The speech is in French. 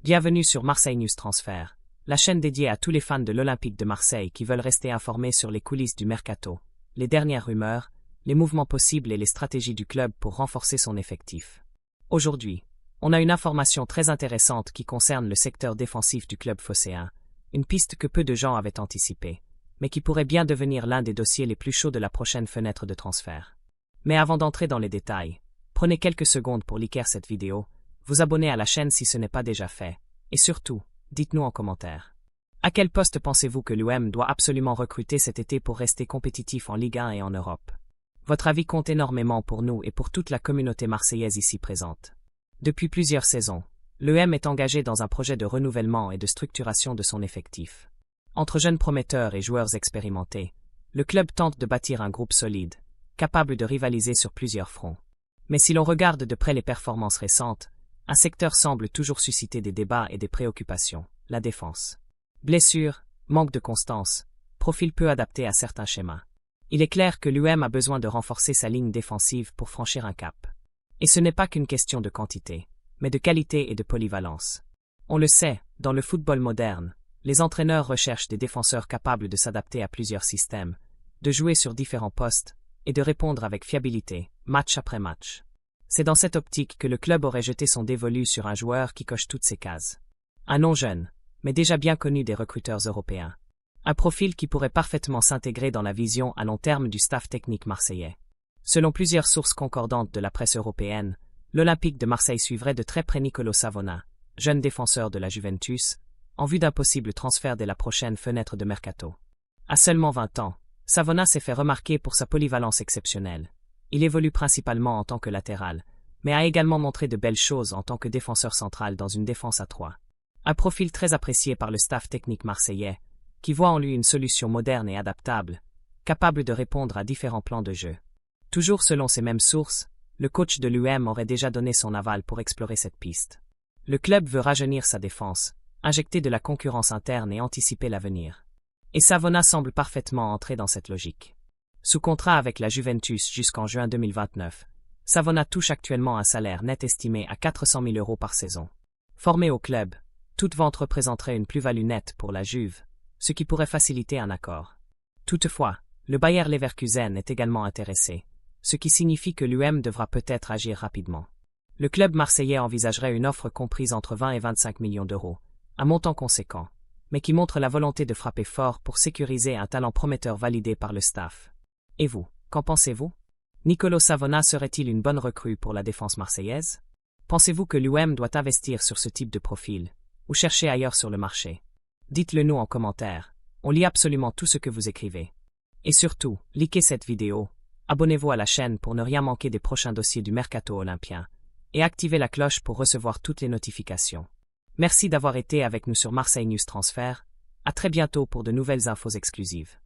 Bienvenue sur Marseille News Transfert, la chaîne dédiée à tous les fans de l'Olympique de Marseille qui veulent rester informés sur les coulisses du mercato, les dernières rumeurs, les mouvements possibles et les stratégies du club pour renforcer son effectif. Aujourd'hui, on a une information très intéressante qui concerne le secteur défensif du club phocéen, une piste que peu de gens avaient anticipée, mais qui pourrait bien devenir l'un des dossiers les plus chauds de la prochaine fenêtre de transfert. Mais avant d'entrer dans les détails, prenez quelques secondes pour liker cette vidéo, vous abonner à la chaîne si ce n'est pas déjà fait, et surtout, dites-nous en commentaire. À quel poste pensez-vous que l'OM doit absolument recruter cet été pour rester compétitif en Ligue 1 et en Europe? Votre avis compte énormément pour nous et pour toute la communauté marseillaise ici présente. Depuis plusieurs saisons, l'OM est engagé dans un projet de renouvellement et de structuration de son effectif. Entre jeunes prometteurs et joueurs expérimentés, le club tente de bâtir un groupe solide, capable de rivaliser sur plusieurs fronts. Mais si l'on regarde de près les performances récentes, un secteur semble toujours susciter des débats et des préoccupations, la défense. Blessures, manque de constance, profil peu adapté à certains schémas. Il est clair que l'OM a besoin de renforcer sa ligne défensive pour franchir un cap. Et ce n'est pas qu'une question de quantité, mais de qualité et de polyvalence. On le sait, dans le football moderne, les entraîneurs recherchent des défenseurs capables de s'adapter à plusieurs systèmes, de jouer sur différents postes, et de répondre avec fiabilité, match après match. C'est dans cette optique que le club aurait jeté son dévolu sur un joueur qui coche toutes ces cases. Un nom jeune, mais déjà bien connu des recruteurs européens. Un profil qui pourrait parfaitement s'intégrer dans la vision à long terme du staff technique marseillais. Selon plusieurs sources concordantes de la presse européenne, l'Olympique de Marseille suivrait de très près Nicolo Savona, jeune défenseur de la Juventus, en vue d'un possible transfert dès la prochaine fenêtre de mercato. À seulement 20 ans, Savona s'est fait remarquer pour sa polyvalence exceptionnelle. Il évolue principalement en tant que latéral, mais a également montré de belles choses en tant que défenseur central dans une défense à 3. Un profil très apprécié par le staff technique marseillais, qui voit en lui une solution moderne et adaptable, capable de répondre à différents plans de jeu. Toujours selon ces mêmes sources, le coach de l'OM aurait déjà donné son aval pour explorer cette piste. Le club veut rajeunir sa défense, injecter de la concurrence interne et anticiper l'avenir. Et Savona semble parfaitement entrer dans cette logique. Sous contrat avec la Juventus jusqu'en juin 2029, Savona touche actuellement un salaire net estimé à 400 000 € par saison. Formé au club, toute vente représenterait une plus-value nette pour la Juve, ce qui pourrait faciliter un accord. Toutefois, le Bayer Leverkusen est également intéressé, ce qui signifie que l'OM devra peut-être agir rapidement. Le club marseillais envisagerait une offre comprise entre 20 et 25 millions d'euros, un montant conséquent, mais qui montre la volonté de frapper fort pour sécuriser un talent prometteur validé par le staff. Et vous, qu'en pensez-vous? Nicolo Savona serait-il une bonne recrue pour la défense marseillaise? Pensez-vous que l'OM doit investir sur ce type de profil, ou chercher ailleurs sur le marché? Dites-le nous en commentaire, on lit absolument tout ce que vous écrivez. Et surtout, likez cette vidéo, abonnez-vous à la chaîne pour ne rien manquer des prochains dossiers du mercato olympien, et activez la cloche pour recevoir toutes les notifications. Merci d'avoir été avec nous sur Marseille News Transfert, à très bientôt pour de nouvelles infos exclusives.